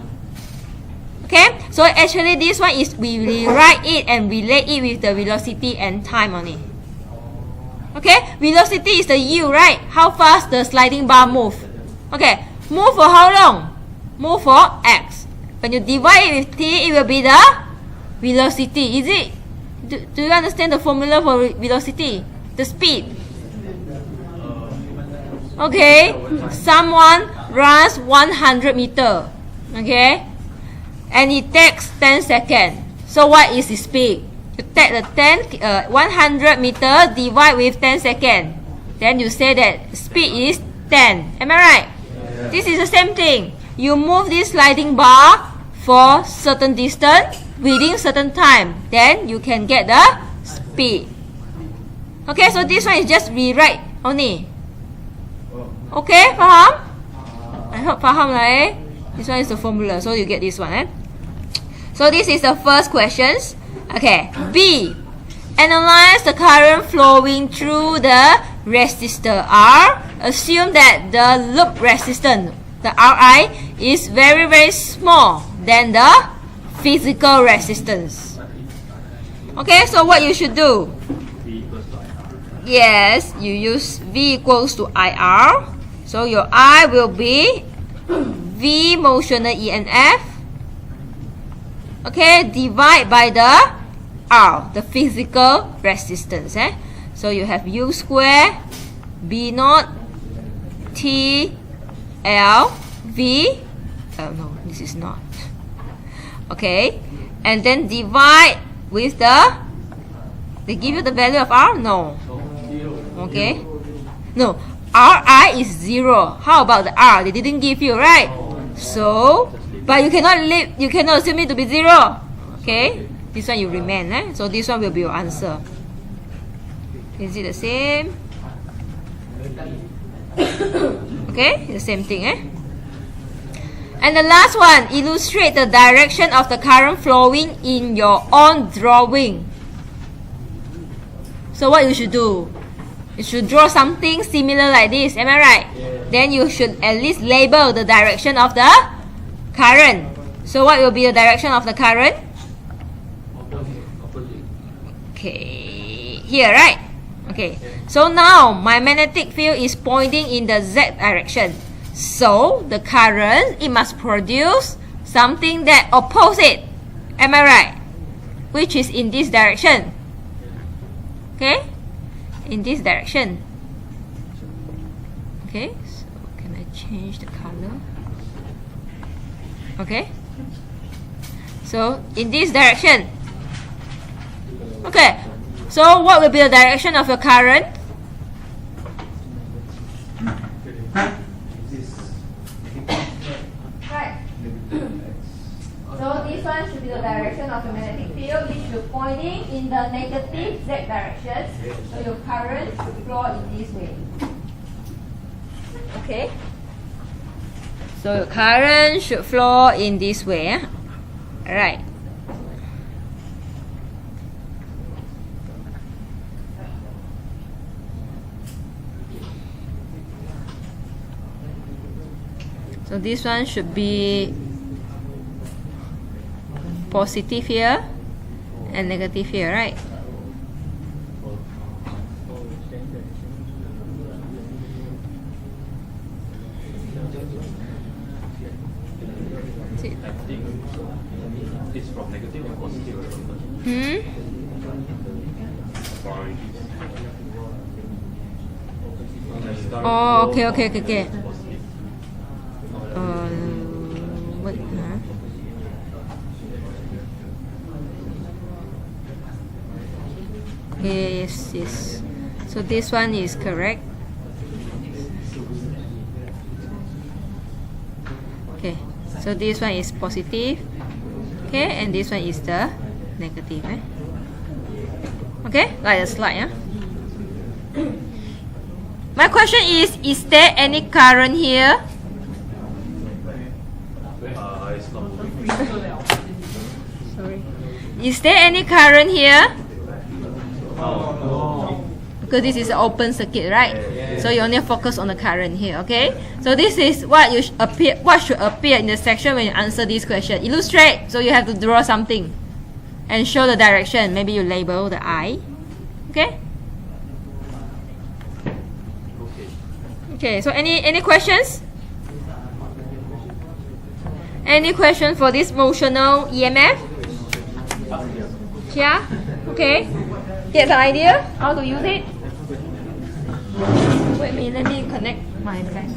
Okay, so actually this one is we rewrite it and relate it with the velocity and time on it. Okay, velocity is the u, right? How fast the sliding bar move? Okay, move for how long? Move for x. When you divide it with t, it will be the velocity. Is it? Do you understand the formula for velocity? The speed. Okay, someone runs 100 meter. Okay, and it takes 10 seconds. So what is his speed? You take the 100 meter divide with 10 seconds. Then you say that speed is 10. Am I right? Yeah. This is the same thing. You move this sliding bar for certain distance within certain time. Then you can get the speed. Okay, so this one is just rewrite only. Okay, faham? I hope faham lah eh. This one is the formula, so you get this one eh. So this is the first questions. Okay, B. Analyze the current flowing through the resistor R. Assume that the loop resistance, the Ri, is very very small than the physical resistance. Okay, so what you should do? Yes, you use V equals to IR. So your I will be V motional Emf. Okay, divide by the R, the physical resistance. So you have U square B naught T L V. Oh no, this is not. Okay, and then divide with the. They give you the value of R? No. Okay. No. Ri is 0. How about the R? They didn't give you, right? So, but you cannot assume it to be 0. Okay? This one you remain, So this one will be your answer. Is it the same? Okay? The same thing, And the last one, illustrate the direction of the current flowing in your own drawing. So what you should do? You should draw something similar like this. Am I right? Yeah. Then you should at least label the direction of the current. So what will be the direction of the current? Okay, here, right? Okay. So now my magnetic field is pointing in the Z direction. So the current, it must produce something that opposes it. Am I right? Which is in this direction. Okay? In this direction. Okay, so can I change the color? Okay, so in this direction. Okay, so what will be the direction of your current? Right. So this one should be the direction of the magnetic field, which should pointing in the negative Z direction. So your current should flow in this way. Okay. So your current should flow in this way. Alright. So this one should be positive here and negative here, right? I think it's from negative or positive or something. Sorry. Oh, okay. Wait, Yes. So this one is correct. Okay. So this one is positive. Okay, and this one is the negative. Okay, like a slide. My question is there any current here? It's not moving. Sorry. Is there any current here? No. Because this is an open circuit, right? So you only focus on the current here, okay? So this is what should appear in the section when you answer this question. Illustrate. So you have to draw something and show the direction. Maybe you label the I. Okay? Okay, so any questions? Any question for this motional EMF? Yeah? Okay. Get an idea how to use it? Wait a minute, let me connect my back.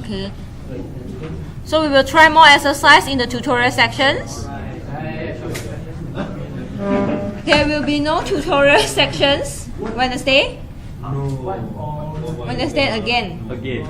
Okay. So we will try more exercise in the tutorial sections. There will be no tutorial sections Wednesday. Wednesday again. Again.